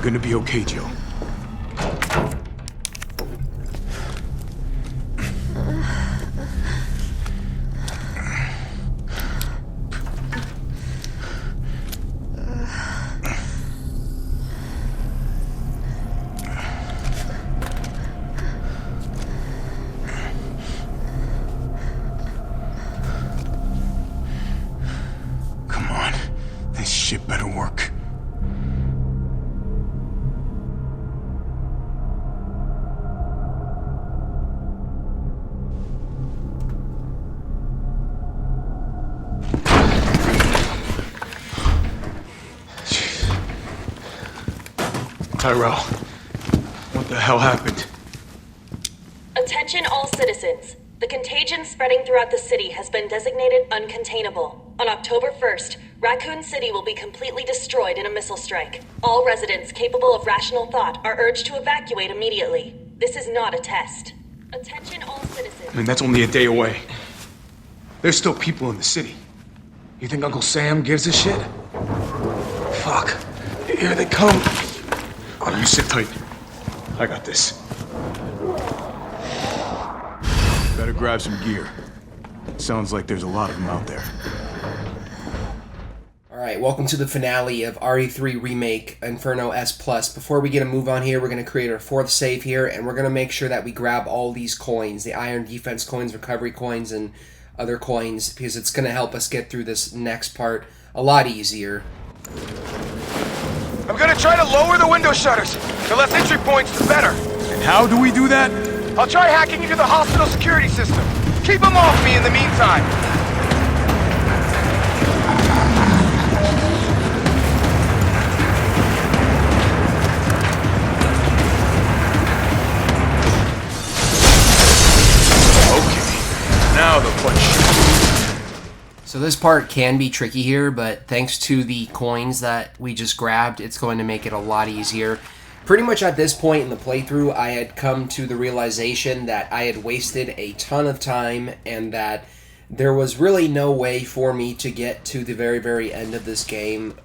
gonna be okay, Jill. Come on, this shit better work. Tyrell, what the hell happened? Attention all citizens. The contagion spreading throughout the city has been designated uncontainable. On October 1st, Raccoon City will be completely destroyed in a missile strike. All residents capable of rational thought are urged to evacuate immediately. This is not a test. Attention all citizens. I mean, that's only a day away. There's still people in the city. You think Uncle Sam gives a shit? Fuck. Here they come. Oh, you sit tight. I got this. Better grab some gear. Sounds like there's a lot of them out there. Alright, welcome to the finale of RE3 Remake Inferno S+. Before we get a move on here, we're going to create our fourth save here, and we're going to make sure that we grab all these coins, the Iron Defense coins, Recovery coins, and other coins, because it's going to help us get through this next part a lot easier. I'm gonna try to lower the window shutters. The less entry points, the better. And how do we do that? I'll try hacking into the hospital security system. Keep them off me in the meantime. Okay, now the punch. So this part can be tricky here, but thanks to the coins that we just grabbed, it's going to make it a lot easier. Pretty much at this point in the playthrough, I had come to the realization that I had wasted a ton of time and that there was really no way for me to get to the very, very end of this game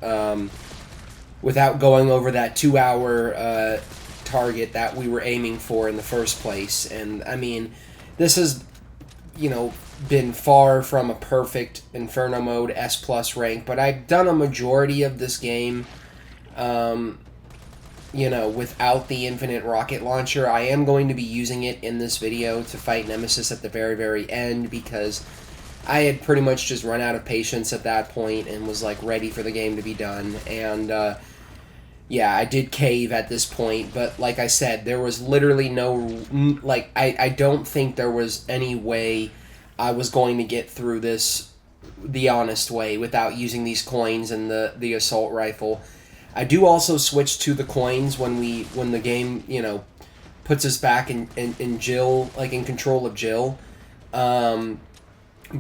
without going over that 2-hour target that we were aiming for in the first place. And, I mean, this has, you know, been far from a perfect Inferno mode S+ rank, but I've done a majority of this game, you know, without the infinite rocket launcher. I am going to be using it in this video to fight Nemesis at the very, very end, because I had pretty much just run out of patience at that point and was, like, ready for the game to be done. And, yeah, I did cave at this point, but like I said, there was literally no, like, I don't think there was any way I was going to get through this the honest way without using these coins and the assault rifle. I do also switch to the coins when the game, you know, puts us back in Jill, like in control of Jill. But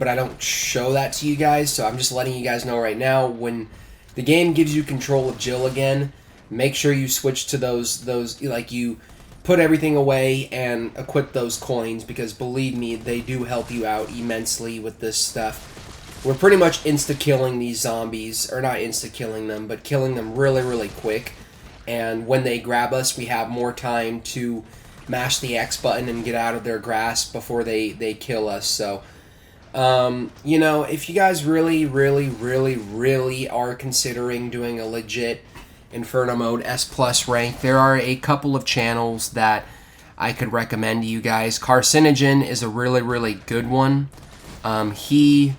I don't show that to you guys, so I'm just letting you guys know right now, when the game gives you control of Jill again, make sure you switch to those like, you put everything away and equip those coins, because believe me, they do help you out immensely with this stuff. We're pretty much insta-killing these zombies, or not insta-killing them, but killing them really, really quick. And when they grab us, we have more time to mash the X button and get out of their grasp before they kill us. So, you know, if you guys really, really, really, really are considering doing a legit Inferno mode S+ rank, there are a couple of channels that I could recommend to you guys. Carcinogen is a really, really good one. His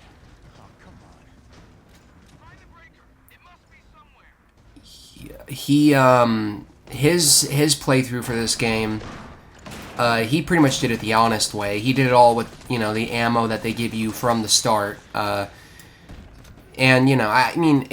playthrough for this game, he pretty much did it the honest way. He did it all with, you know, the ammo that they give you from the start. And, you know, I mean,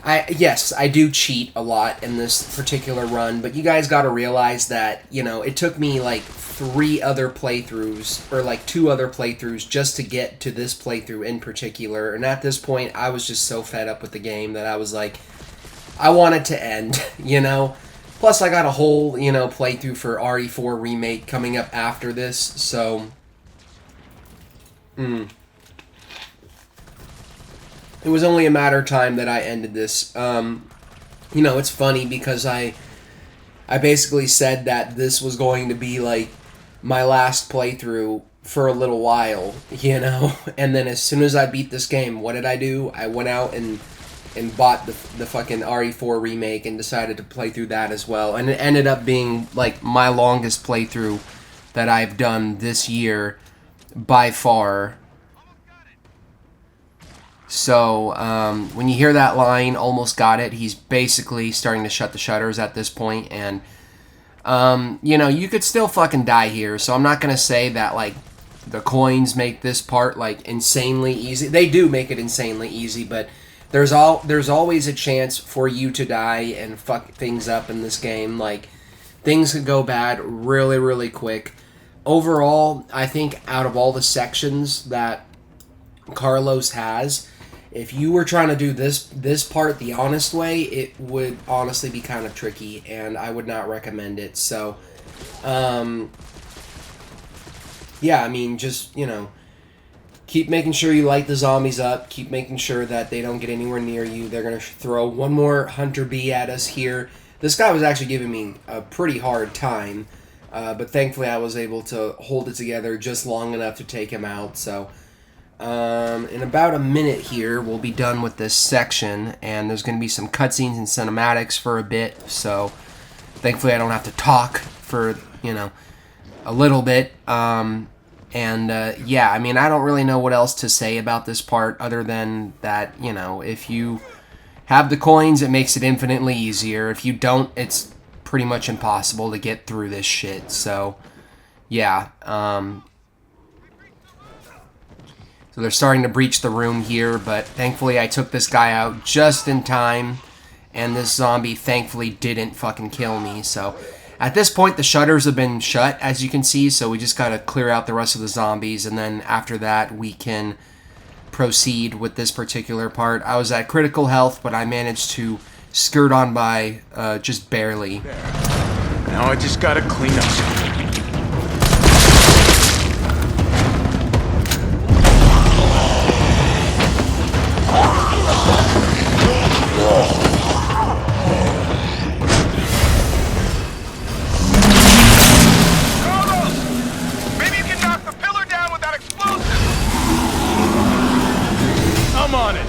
yes, I do cheat a lot in this particular run, but you guys gotta realize that, you know, it took me like 3 other playthroughs, or like 2 other playthroughs, just to get to this playthrough in particular. And at this point, I was just so fed up with the game that I was like, I want it to end, you know? Plus, I got a whole, you know, playthrough for RE4 Remake coming up after this, so... It was only a matter of time that I ended this. You know, it's funny because I I basically said that this was going to be like my last playthrough for a little while, you know. And then as soon as I beat this game, what did I do? I went out and bought the fucking RE4 remake and decided to play through that as well. And it ended up being like my longest playthrough that I've done this year by far. So, when you hear that line, almost got it, he's basically starting to shut the shutters at this point, and, you know, you could still fucking die here, so I'm not gonna say that, like, the coins make this part, like, insanely easy. They do make it insanely easy, but there's always a chance for you to die and fuck things up in this game. Like, things could go bad really, really quick. Overall, I think out of all the sections that Carlos has, if you were trying to do this part the honest way, it would honestly be kind of tricky, and I would not recommend it. So, yeah, I mean, just, you know, keep making sure you light the zombies up, keep making sure that they don't get anywhere near you. They're going to throw one more Hunter B at us here. This guy was actually giving me a pretty hard time, but thankfully I was able to hold it together just long enough to take him out, so... in about a minute here, we'll be done with this section, and there's going to be some cutscenes and cinematics for a bit, so thankfully I don't have to talk for, you know, a little bit. Yeah, I mean, I don't really know what else to say about this part other than that, you know, if you have the coins, it makes it infinitely easier. If you don't, it's pretty much impossible to get through this shit, so, yeah, So they're starting to breach the room here, but thankfully I took this guy out just in time, and this zombie thankfully didn't fucking kill me. So at this point the shutters have been shut, as you can see, so we just gotta clear out the rest of the zombies, and then after that we can proceed with this particular part. I was at critical health, but I managed to skirt on by just barely. There. Now I just gotta clean up. I'm on it.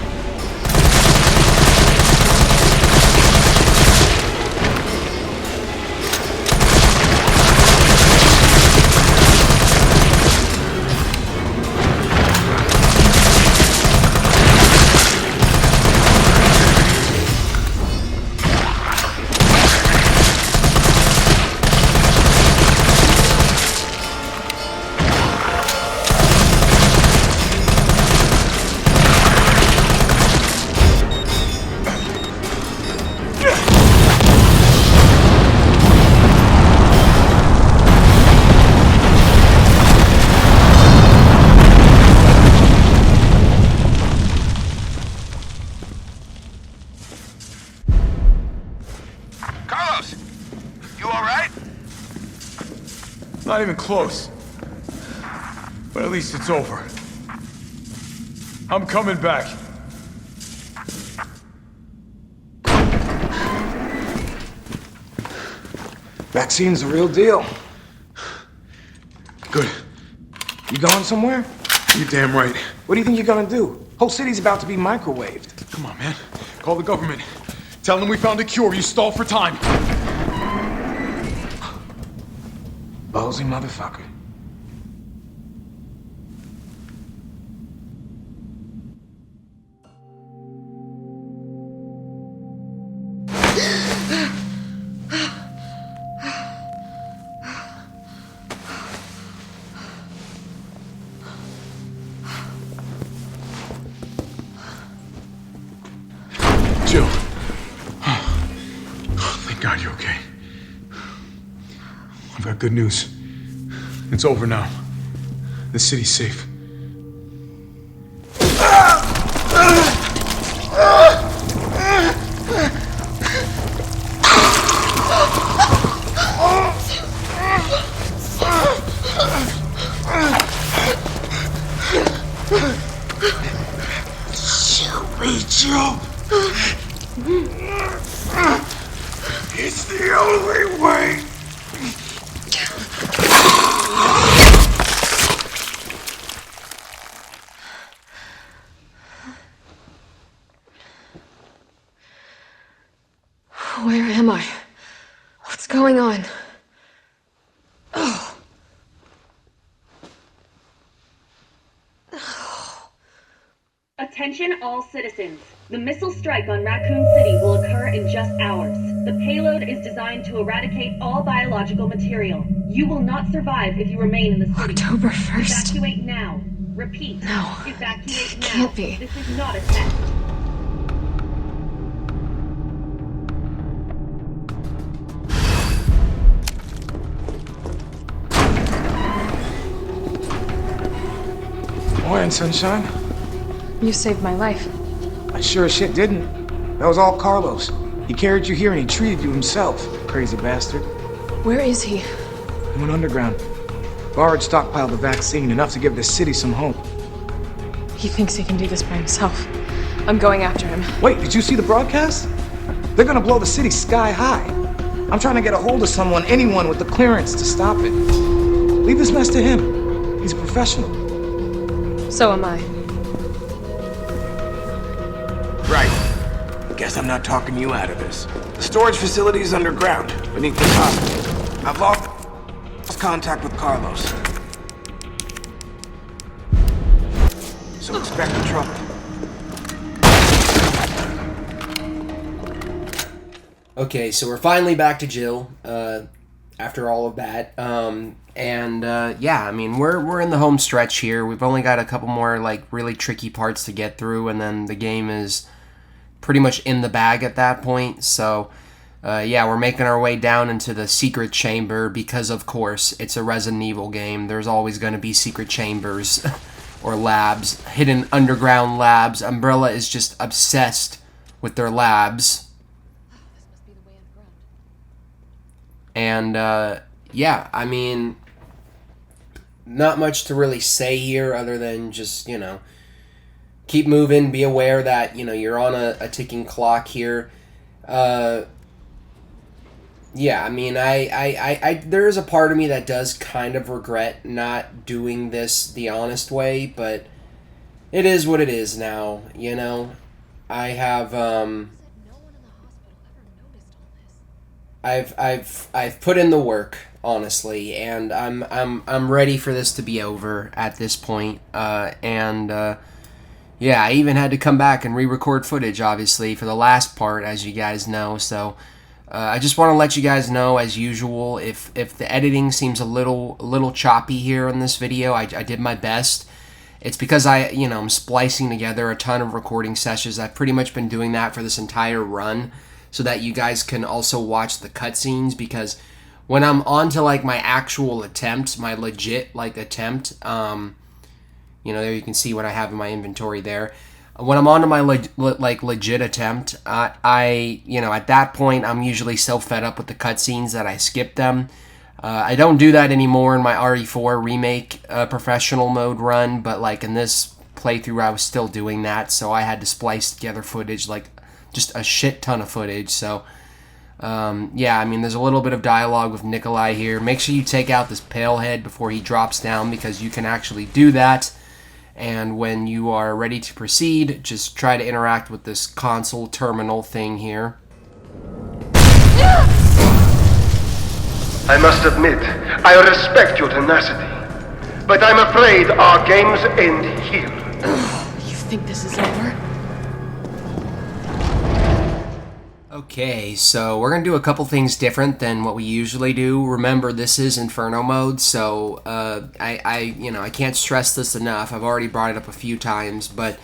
Not even close. But at least it's over. I'm coming back. Vaccine's the real deal. Good. You going somewhere? You're damn right. What do you think you're gonna do? Whole city's about to be microwaved. Come on, man. Call the government. Tell them we found a cure. You stall for time. Ballsy motherfucker. Jill. Oh, thank God you're okay. I've got good news. It's over now. The city's safe. Jill. It's It's the only way. Where am I? What's going on? Oh. Attention all citizens. The missile strike on Raccoon City will occur in just hours. The payload is designed to eradicate all biological material. You will not survive if you remain in the city. October 1st. Evacuate now. Repeat. No. Evacuate now. Can't be. This is not a test. Morning, sunshine. You saved my life. I sure as shit didn't. That was all Carlos. He carried you here and he treated you himself, crazy bastard. Where is he? He went underground. Bard stockpiled the vaccine, enough to give this city some hope. He thinks he can do this by himself. I'm going after him. Wait, did you see the broadcast? They're gonna blow the city sky high. I'm trying to get a hold of someone, anyone with the clearance to stop it. Leave this mess to him. He's a professional. So am I. Right. Guess I'm not talking you out of this. The storage facility is underground, beneath this hospital. I've lost contact with Carlos. So expect trouble. Okay, so we're finally back to Jill, after all of that. Yeah, I mean, we're in the home stretch here. We've only got a couple more, like, really tricky parts to get through, and then the game is pretty much in the bag at that point. So, yeah, we're making our way down into the secret chamber because, of course, it's a Resident Evil game. There's always going to be secret chambers or labs, hidden underground labs. Umbrella is just obsessed with their labs. And, yeah, I mean, not much to really say here other than just, you know, keep moving, be aware that, you know, you're on a ticking clock here. Yeah, I mean, I there is a part of me that does kind of regret not doing this the honest way, but it is what it is now, you know. I have, I've put in the work, honestly, and I'm ready for this to be over at this point. Yeah, I even had to come back and re-record footage, obviously, for the last part, as you guys know. So I just want to let you guys know, as usual, if the editing seems a little choppy here in this video, I did my best. It's because I'm splicing together a ton of recording sessions. I've pretty much been doing that for this entire run, so that you guys can also watch the cutscenes, because when I'm on to, like, my actual attempt, my legit, like, attempt, there you can see what I have in my inventory there. When I'm on to my, legit attempt, I at that point, I'm usually so fed up with the cutscenes that I skip them. I don't do that anymore in my RE4 Remake professional mode run, but, like, in this playthrough, I was still doing that, so I had to splice together footage, like, just a shit ton of footage. So yeah, I mean, there's a little bit of dialogue with Nikolai here. Make sure you take out this pale head before he drops down, because you can actually do that. And when you are ready to proceed, just try to interact with this console terminal thing here. I must admit, I respect your tenacity, but I'm afraid our games end here. You think this is over? Okay, so we're going to do a couple things different than what we usually do. Remember, this is Inferno mode, so I can't stress this enough. I've already brought it up a few times, but,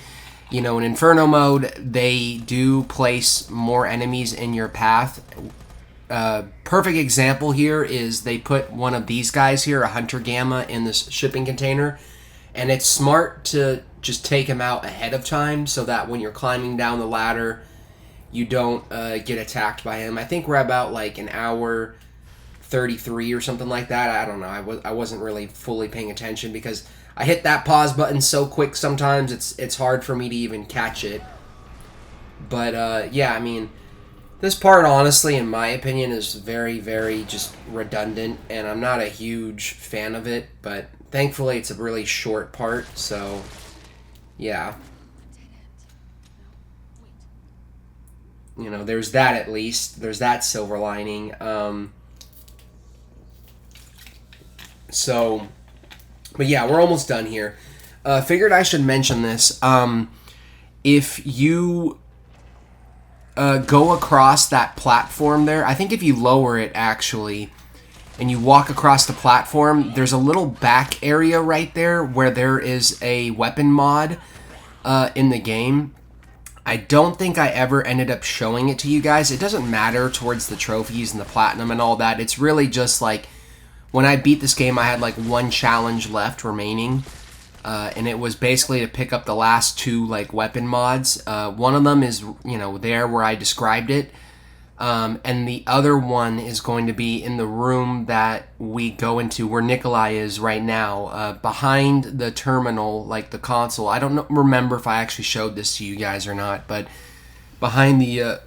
in Inferno mode, they do place more enemies in your path. Perfect example here is they put one of these guys here, a Hunter Gamma, in this shipping container, and it's smart to just take him out ahead of time so that when you're climbing down the ladder, you don't get attacked by him. I think we're about like an hour 33 or something like that. I don't know. I wasn't really fully paying attention because I hit that pause button so quick sometimes it's hard for me to even catch it. But yeah, I mean, This part, honestly, in my opinion, is very, very just redundant, and I'm not a huge fan of it, but thankfully it's a really short part, so yeah. You know, there's that at least. There's that silver lining. So, but yeah, we're almost done here. Figured I should mention this. If you go across that platform there, I think if you lower it actually, and you walk across the platform, there's a little back area right there where there is a weapon mod in the game. I don't think I ever ended up showing it to you guys. It doesn't matter towards the trophies and the platinum and all that. It's really just like, when I beat this game, I had like one challenge left remaining. And it was basically to pick up the last two like weapon mods. One of them is, you know, there where I described it. And the other one is going to be in the room that we go into where Nikolai is right now, behind the terminal, like the console. I don't remember if I actually showed this to you guys or not, but behind the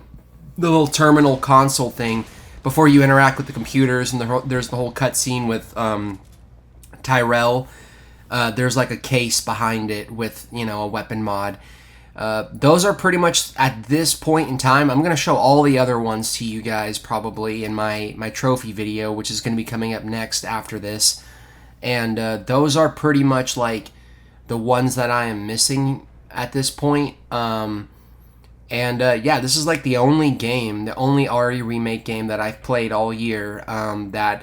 little terminal console thing, before you interact with the computers, and there's the whole cutscene with Tyrell. There's like a case behind it with, you know, a weapon mod. Those are pretty much, at this point in time, I'm going to show all the other ones to you guys probably in my trophy video, which is going to be coming up next after this. And those are pretty much like the ones that I am missing at this point. Yeah, this is like the only game, the only RE Remake game that I've played all year that,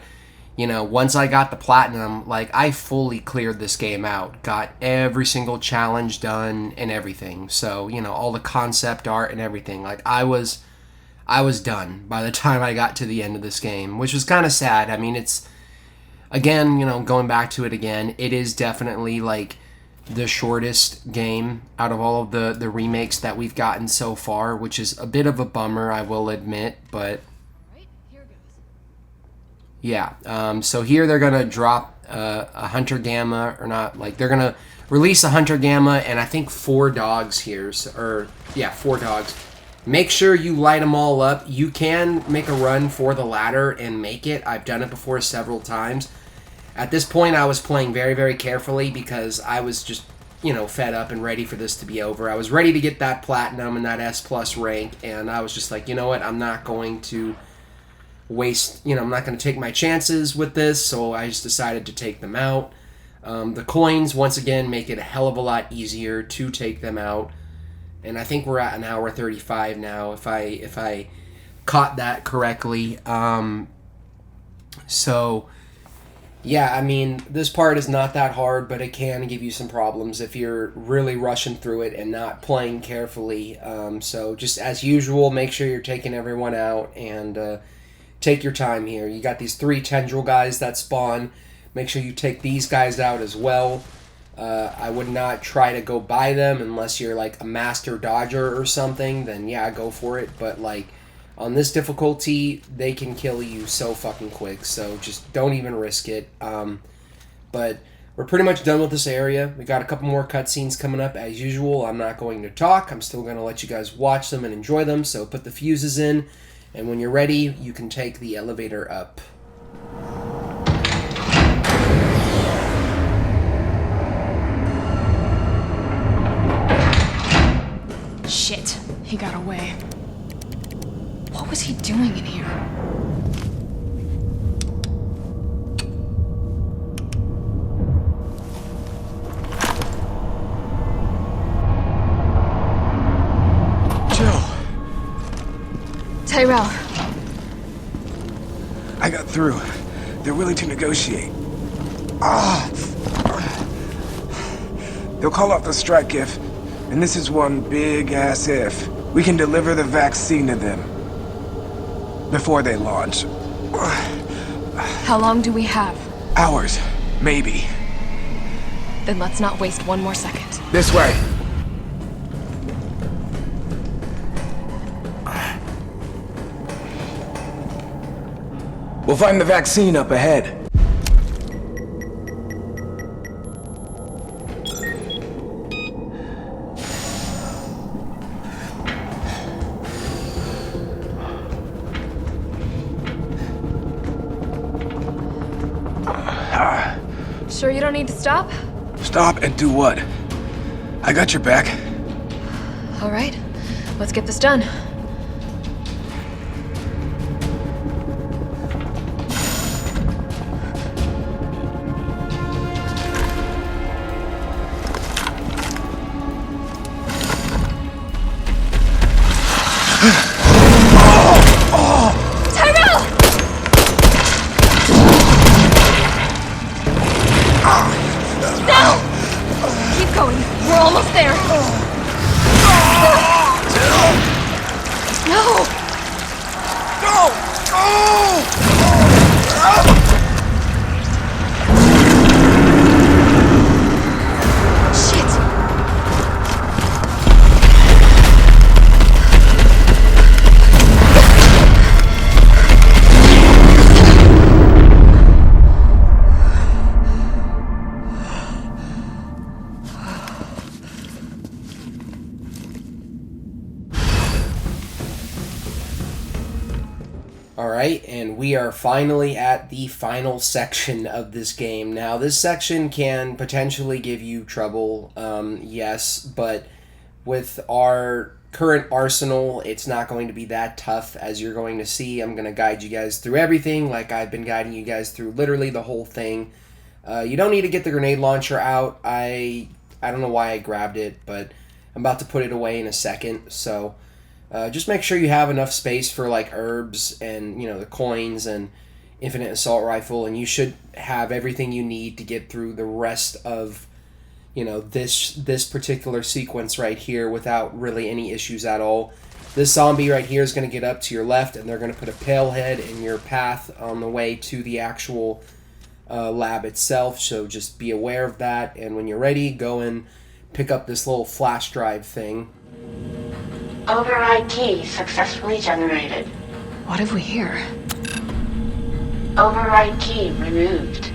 you know, once I got the platinum, like, I fully cleared this game out. Got every single challenge done and everything. So, you know, all the concept art and everything. Like, I was done by the time I got to the end of this game, which was kind of sad. I mean, it's, again, you know, going back to it again, it is definitely, like, the shortest game out of all of the remakes that we've gotten so far, which is a bit of a bummer, I will admit, but yeah, so here they're going to drop a Hunter Gamma, or not, like, they're going to release a Hunter Gamma, and I think 4 dogs here, or, yeah, 4 dogs. Make sure you light them all up. You can make a run for the ladder and make it. I've done it before several times. At this point, I was playing very, very carefully because I was just, you know, fed up and ready for this to be over. I was ready to get that platinum and that S+ rank, and I was just like, you know what, I'm not going to waste, you know, I'm not going to take my chances with this, so I just decided to take them out. The coins, once again, make it a hell of a lot easier to take them out, and I think we're at an hour 35 now, if I caught that correctly. So, yeah, I mean, this part is not that hard, but it can give you some problems if you're really rushing through it and not playing carefully. So, just as usual, make sure you're taking everyone out, and take your time here. You got these 3 tendril guys that spawn. Make sure you take these guys out as well. I would not try to go by them unless you're like a master dodger or something. Then yeah, go for it. But like on this difficulty, they can kill you so fucking quick. So just don't even risk it. But we're pretty much done with this area. We got a couple more cutscenes coming up as usual. I'm not going to talk. I'm still going to let you guys watch them and enjoy them. So put the fuses in. And when you're ready, you can take the elevator up. Shit, he got away. What was he doing in here? Tyrell. I got through. They're willing to negotiate. They'll call off the strike if, and this is one big-ass if, we can deliver the vaccine to them before they launch. How long do we have? Hours, maybe. Then let's not waste one more second. This way. We'll find the vaccine up ahead. Sure you don't need to stop? Stop and do what? I got your back. All right, let's get this done. Keep going. We're almost there. No! Shit! Alright, and we are finally at the final section of this game. Now, this section can potentially give you trouble, yes, but with our current arsenal, it's not going to be that tough, as you're going to see. I'm going to guide you guys through everything, like I've been guiding you guys through literally the whole thing. You don't need to get the grenade launcher out. I don't know why I grabbed it, but I'm about to put it away in a second, so... just make sure you have enough space for like herbs and the coins and infinite assault rifle, and you should have everything you need to get through the rest of this particular sequence right here without really any issues at all. This zombie right here is going to get up to your left, and they're going to put a pale head in your path on the way to the actual lab itself, so just be aware of that. And when you're ready, go and pick up this little flash drive thing. Override key successfully generated. What have we here? Override key removed.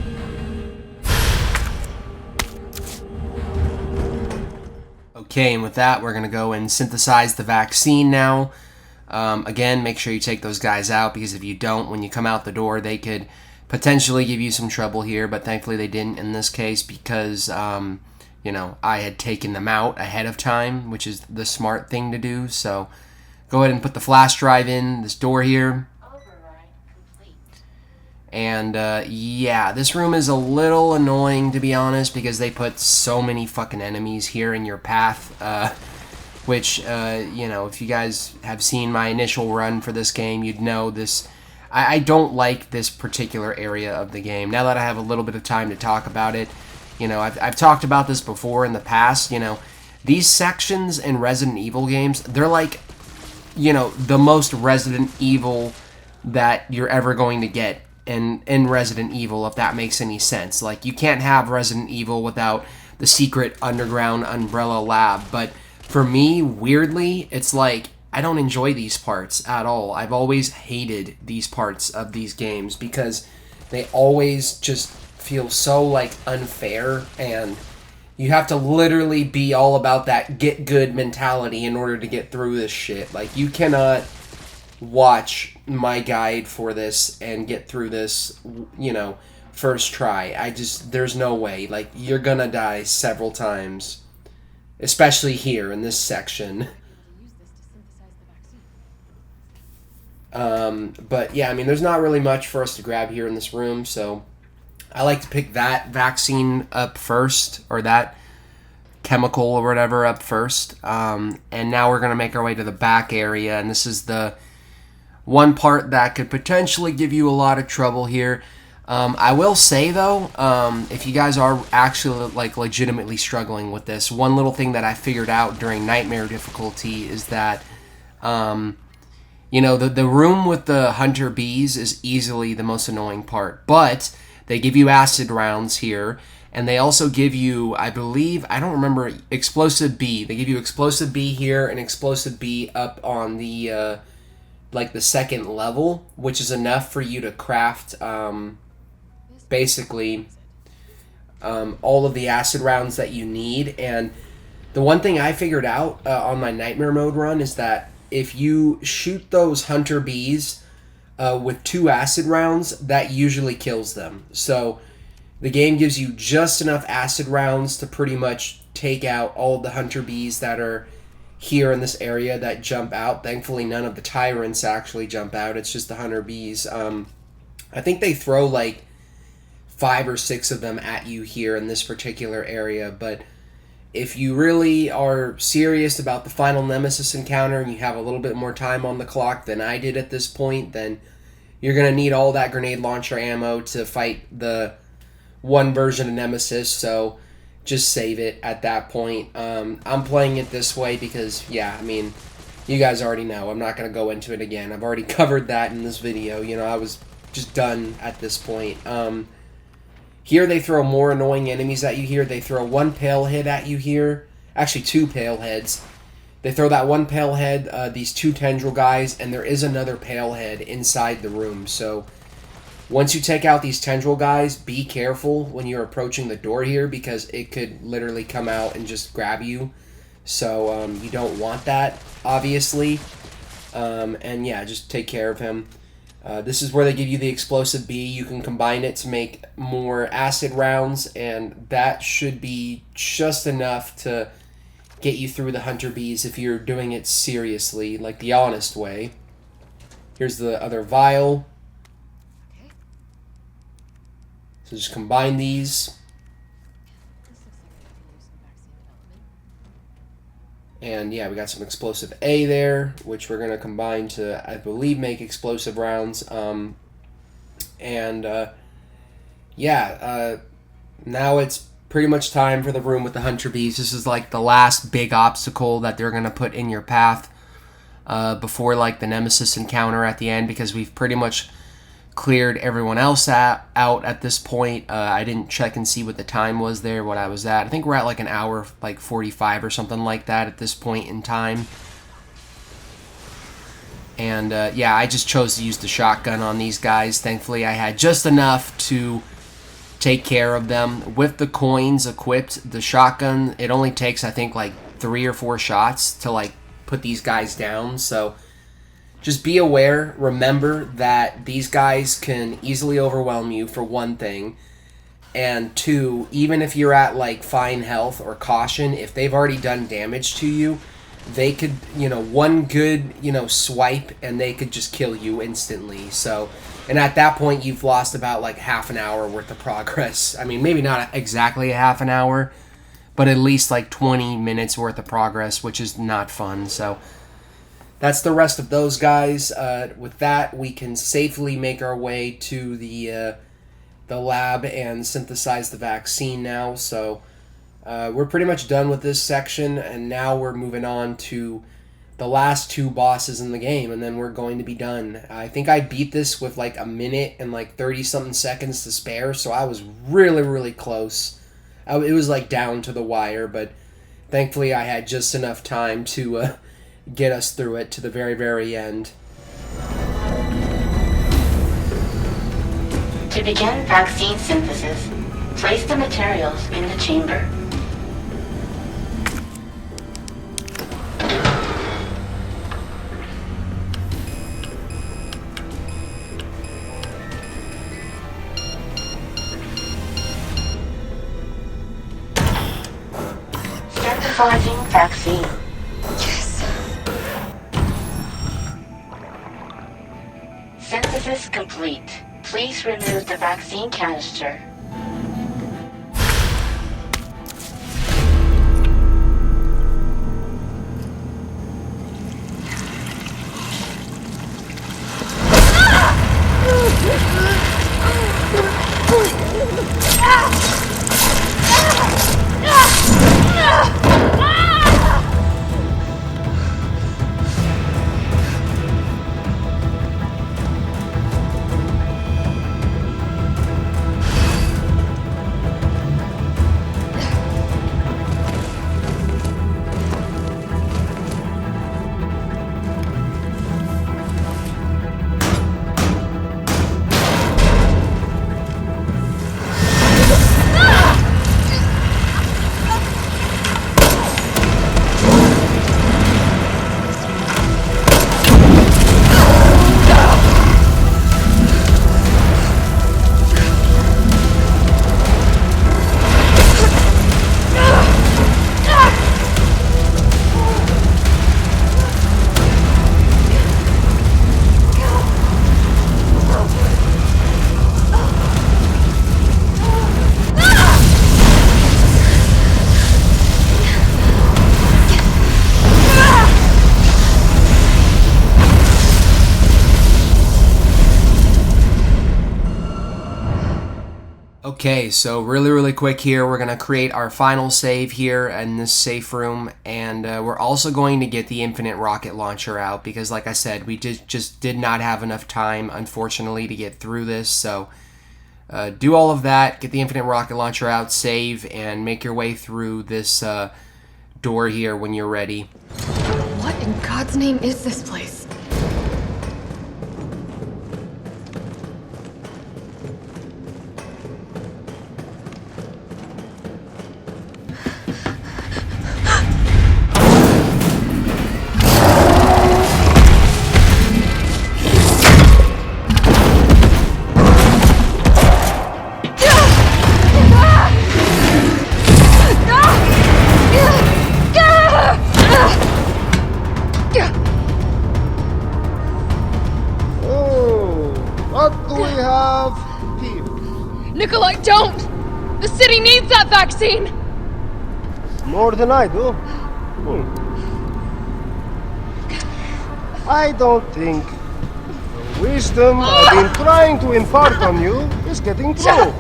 Okay, and with that, we're going to go and synthesize the vaccine now. Again, make sure you take those guys out, because if you don't, when you come out the door, they could potentially give you some trouble here, but thankfully they didn't in this case, because... I had taken them out ahead of time, which is the smart thing to do. So go ahead and put the flash drive in this door here. Override complete. And yeah, this room is a little annoying, to be honest, because they put so many fucking enemies here in your path. Which, if you guys have seen my initial run for this game, you'd know this. I don't like this particular area of the game. Now that I have a little bit of time to talk about it, I've talked about this before in the past. These sections in Resident Evil games, they're like, the most Resident Evil that you're ever going to get in Resident Evil, if that makes any sense. Like, you can't have Resident Evil without the secret underground Umbrella lab. But for me, weirdly, it's like, I don't enjoy these parts at all. I've always hated these parts of these games because they always just feel so like unfair, and you have to literally be all about that get good mentality in order to get through this shit. Like, you cannot watch my guide for this and get through this, first try. There's no way. Like, you're gonna die several times, especially here in this section. But yeah, there's not really much for us to grab here in this room, so I like to pick that vaccine up first, or that chemical or whatever up first. And now we're going to make our way to the back area, and this is the one part that could potentially give you a lot of trouble here. I will say, though, if you guys are actually legitimately struggling with this, one little thing that I figured out during Nightmare difficulty is that the room with the hunter bees is easily the most annoying part, but they give you acid rounds here, and they also give you, I believe, I don't remember, explosive B. They give you explosive B here and explosive B up on the, the second level, which is enough for you to craft, basically, all of the acid rounds that you need. And the one thing I figured out on my Nightmare mode run is that if you shoot those hunter bees with 2 acid rounds, that usually kills them. So The game gives you just enough acid rounds to pretty much take out all of the hunter bees that are here in this area that jump out. Thankfully, none of the tyrants actually jump out. It's just the hunter bees. I think they throw like 5 or 6 of them at you here in this particular area, but if you really are serious about the final Nemesis encounter and you have a little bit more time on the clock than I did at this point, then you're going to need all that grenade launcher ammo to fight the one version of Nemesis, so just save it at that point. I'm playing it this way because, yeah, I mean, you guys already know. I'm not going to go into it again. I've already covered that in this video. You know, I was just done at this point. Here they throw more annoying enemies at you here. They throw 1 pale head at you here. Actually, 2 pale heads. They throw that 1 pale head, these 2 tendril guys, and there is another pale head inside the room. So once you take out these tendril guys, be careful when you're approaching the door here because it could literally come out and just grab you. So you don't want that, obviously. And yeah, just take care of him. This is where they give you the explosive bee. You can combine it to make more acid rounds, and that should be just enough to get you through the hunter bees if you're doing it seriously, like the honest way. Here's the other vial. So just combine these. And yeah, we got some explosive A there, which we're going to combine to, I believe, make explosive rounds. Now it's pretty much time for the room with the hunter bees. This is like the last big obstacle that they're going to put in your path before like the Nemesis encounter at the end, because we've pretty much cleared everyone else out at this point. I didn't check and see what the time was there, what I was at. I think we're at like an hour, like 45 or something like that at this point in time. And yeah, I just chose to use the shotgun on these guys. Thankfully, I had just enough to take care of them. With the coins equipped, the shotgun, it only takes, I think, like 3 or 4 shots to like put these guys down. So just be aware, remember that these guys can easily overwhelm you, for one thing. And 2, even if you're at like fine health or caution, if they've already done damage to you, they could, you know, one good, you know, swipe and they could just kill you instantly. So, and at that point you've lost about like half an hour worth of progress. I mean, maybe not exactly a half an hour, but at least like 20 minutes worth of progress, which is not fun. So that's the rest of those guys. With that, we can safely make our way to the lab and synthesize the vaccine now. So we're pretty much done with this section, and now we're moving on to the last 2 bosses in the game, and then we're going to be done. I think I beat this with like a minute and like 30-something seconds to spare, so I was really, really close. It was like down to the wire, but thankfully I had just enough time to get us through it to the very, very end. To begin vaccine synthesis, place the materials in the chamber. Synthesizing vaccine. Synthesis complete. Please remove the vaccine canister. Okay, so really quick here, we're going to create our final save here in this safe room, and we're also going to get the infinite rocket launcher out, because like I said, we just did not have enough time, unfortunately, to get through this, so do all of that, get the infinite rocket launcher out, save, and make your way through this door here when you're ready. What in God's name is this place? Nikolai, don't! The city needs that vaccine! More than I do. I don't think the wisdom I've been trying to impart on you is getting through.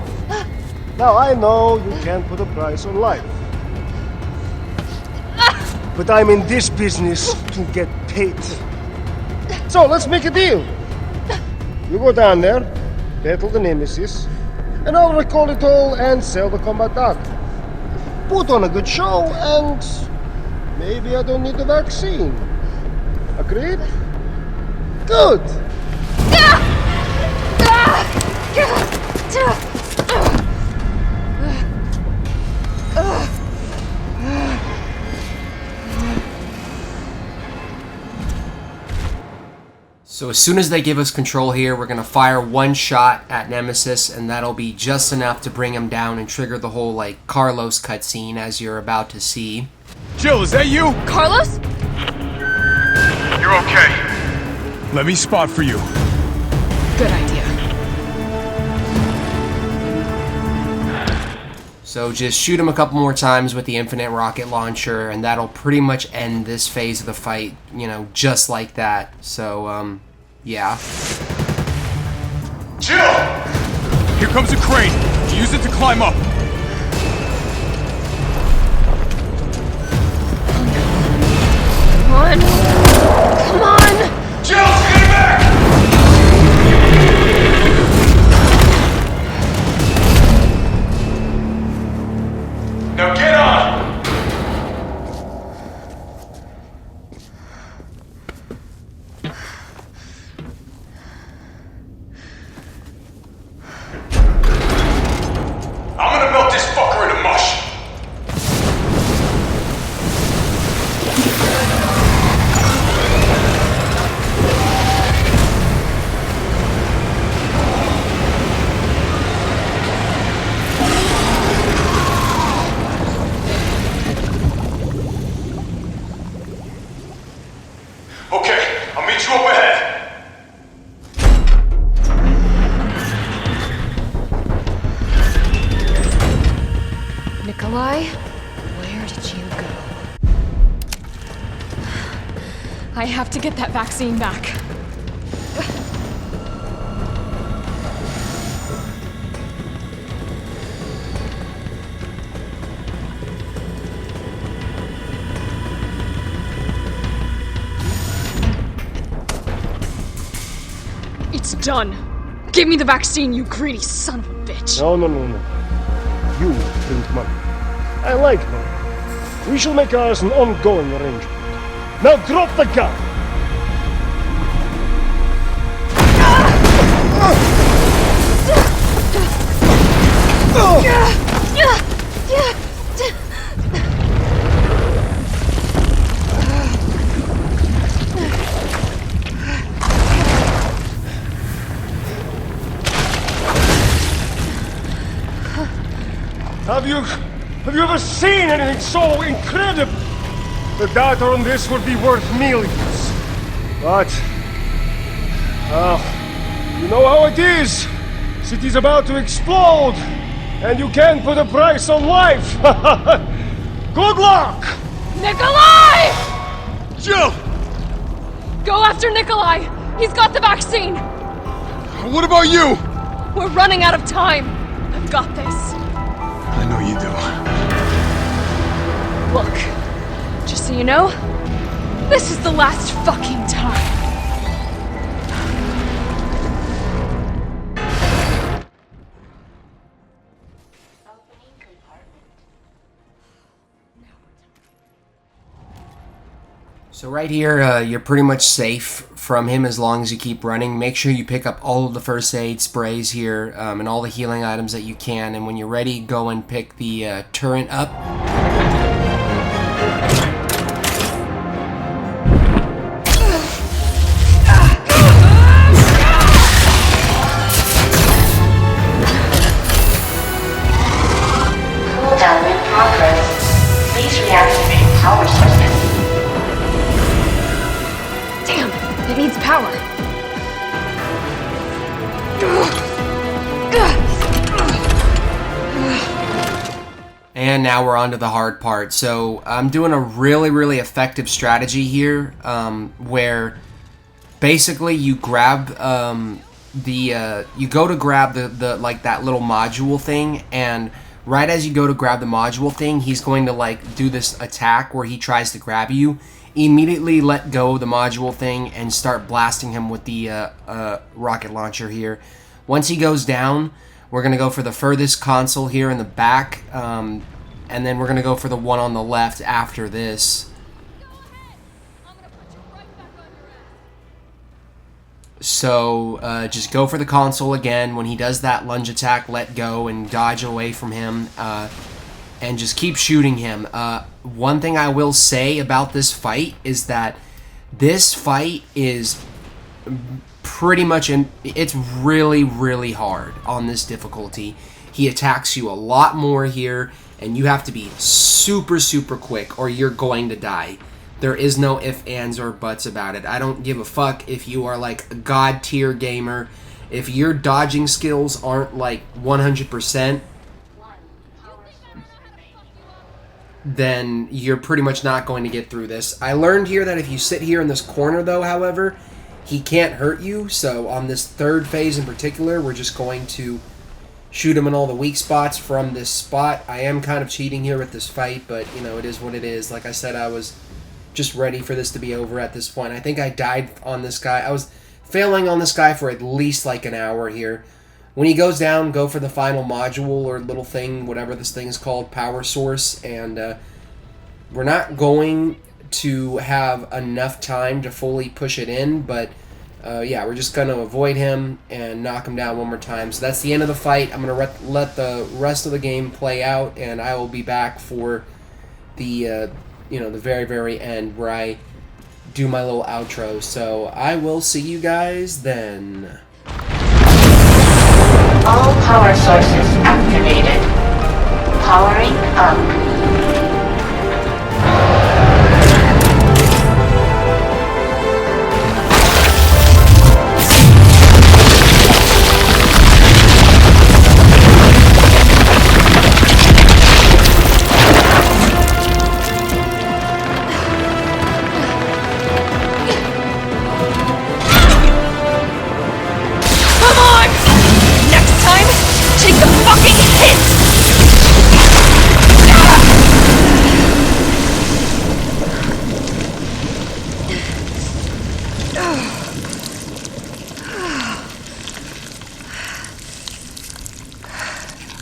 Now I know you can't put a price on life. But I'm in this business to get paid. So let's make a deal. You go down there, battle the Nemesis, and I'll recall it all and sell the combat arc. Put on a good show, and maybe I don't need the vaccine. Agreed? Good! So as soon as they give us control here, we're going to fire one shot at Nemesis, and that'll be just enough to bring him down and trigger the whole, like, Carlos cutscene, as you're about to see. Jill, is that you? Carlos? You're okay. Let me spot for you. Good idea. So just shoot him a couple more times with the infinite rocket launcher, and that'll pretty much end this phase of the fight, you know, just like that. So, yeah. Jill! Here comes a crane. Use it to climb up. Come on! Come on! Jill, get back! Now get on! I'm gonna melt this fucker into mush! Okay, I'll meet you up ahead. Nikolai, where did you go? I have to get that vaccine back. It's done. Give me the vaccine, you greedy son of a bitch. No. You print money. I like money. We shall make ours an ongoing arrangement. Now drop the gun! Have you ever seen anything so incredible? The data on this would be worth millions. But, you know how it is. City's about to explode, and you can't put a price on life. Good luck! Nikolai! Jill! Go after Nikolai! He's got the vaccine! What about you? We're running out of time. got this. I know you do. Look, just so you know, this is the last fucking time. So right here, you're pretty much safe from him as long as you keep running. Make sure you pick up all of the first aid sprays here and all the healing items that you can. And when you're ready, go and pick the turret up. Cooldown in progress. Please reactivate power sources. Damn, it needs power. And now we're on to the hard part. So I'm doing a really effective strategy here where basically you grab you go to grab the like that little module thing, and right as you go to grab the module thing, he's going to like do this attack where he tries to grab you. Immediately let go of the module thing and start blasting him with the rocket launcher here. Once he goes down, we're going to go for the furthest console here in the back, and then we're going to go for the one on the left after this. So just go for the console again. When he does that lunge attack, let go and dodge away from him, and just keep shooting him. One thing I will say about this fight is that this fight is pretty much it's really hard on this difficulty. He attacks you a lot more here, and you have to be super quick or you're going to die. There is no ifs, ands, or buts about it. I don't give a fuck if you are like a god tier gamer. If your dodging skills aren't like 100%, then you're pretty much not going to get through this. I learned here that if you sit here in this corner though, however, he can't hurt you. So on this third phase in particular, we're just going to shoot him in all the weak spots from this spot. I am kind of cheating here with this fight, but you know, it is what it is. Like I said, I was just ready for this to be over at this point. I think I died on this guy. I was failing on this guy for at least like an hour here. When he goes down, go for the final module or little thing, whatever this thing is called, power source, and we're not going to have enough time to fully push it in, but yeah, we're just going to avoid him and knock him down one more time. So that's the end of the fight. I'm going to let the rest of the game play out, and I will be back for the you know, the very end where I do my little outro. So I will see you guys then. All power sources activated. Powering up.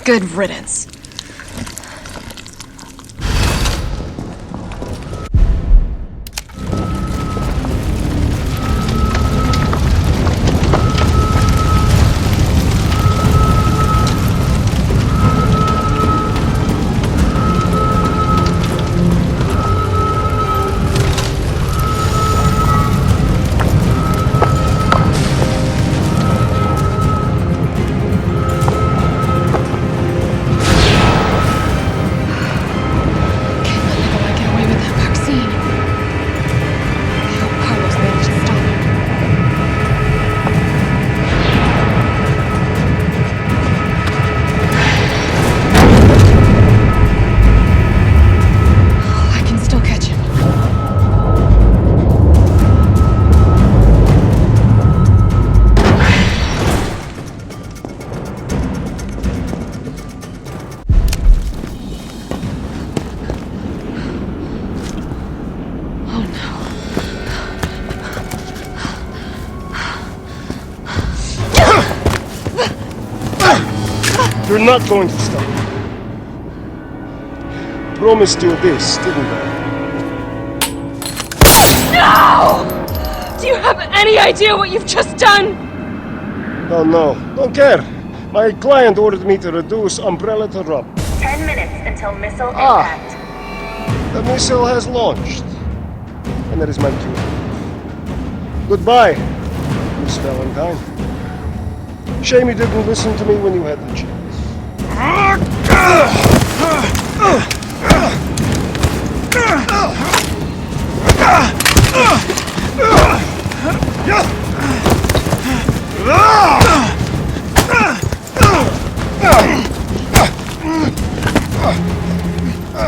Good riddance. You're not going to stop. Promised you this, didn't I? No! Do you have any idea what you've just done? No. Don't care. My client ordered me to reduce Umbrella to rubble. 10 minutes until missile impact. The missile has launched. And that is my cue. Goodbye, Miss Valentine. Shame you didn't listen to me when you had the chance.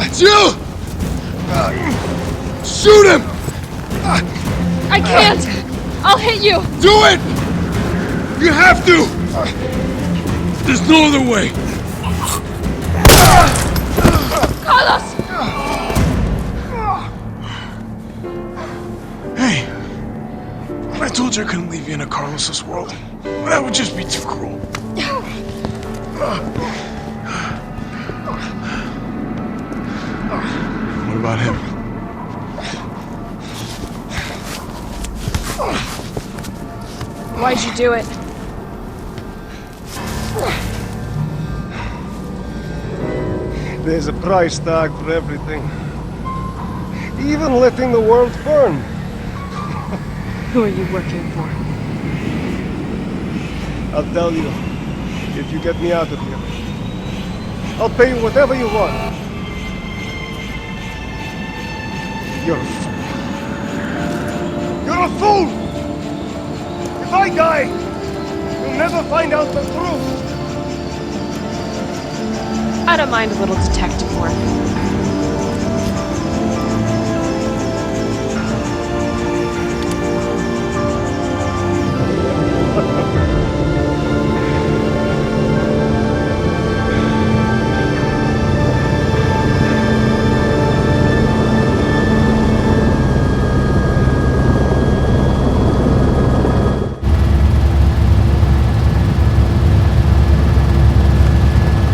It's you! Shoot him! I can't! I'll hit you! Do it! You have to! There's no other way! Carlos! Hey, I told you I couldn't leave you in a Carlos's world. That would just be too cruel. What about him? Why'd you do it? There's a price tag for everything. Even letting the world burn. Who are you working for? I'll tell you, if you get me out of here. I'll pay you whatever you want. You're a fool. You're a fool! If I die, you'll never find out the truth. I don't mind a little detective work.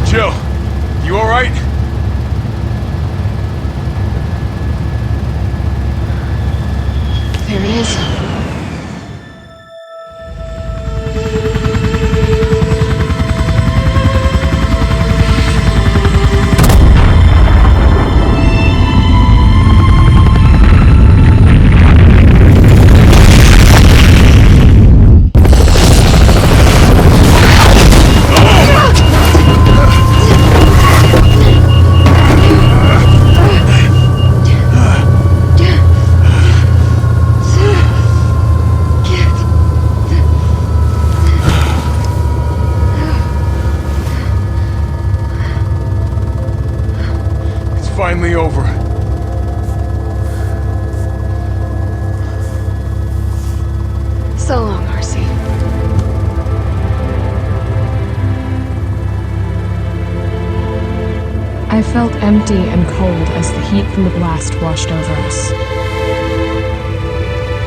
Jill, you alright? There it is. Finally over. So long, Marcy. I felt empty and cold as the heat from the blast washed over us.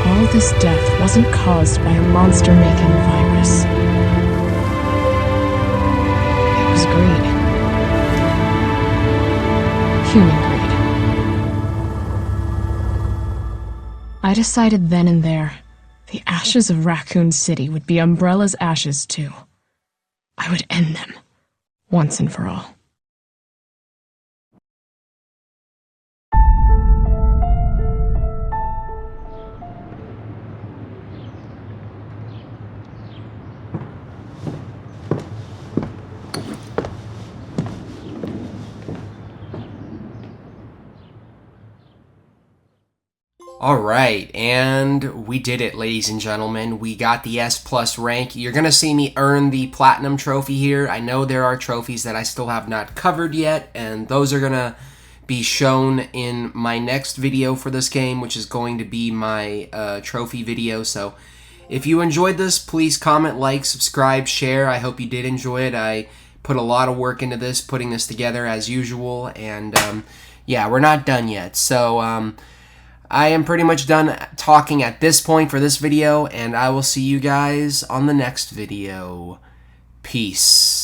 All this death wasn't caused by a monster-making virus. It was greed. Human greed. I decided then and there, the ashes of Raccoon City would be Umbrella's ashes too. I would end them, once and for all. Alright, and we did it, ladies and gentlemen. We got the S+ rank. You're going to see me earn the Platinum trophy here. I know there are trophies that I still have not covered yet, and those are going to be shown in my next video for this game, which is going to be my trophy video. So if you enjoyed this, please comment, like, subscribe, share. I hope you did enjoy it. I put a lot of work into this, putting this together as usual, and yeah, we're not done yet. So I am pretty much done talking at this point for this video, and I will see you guys on the next video. Peace.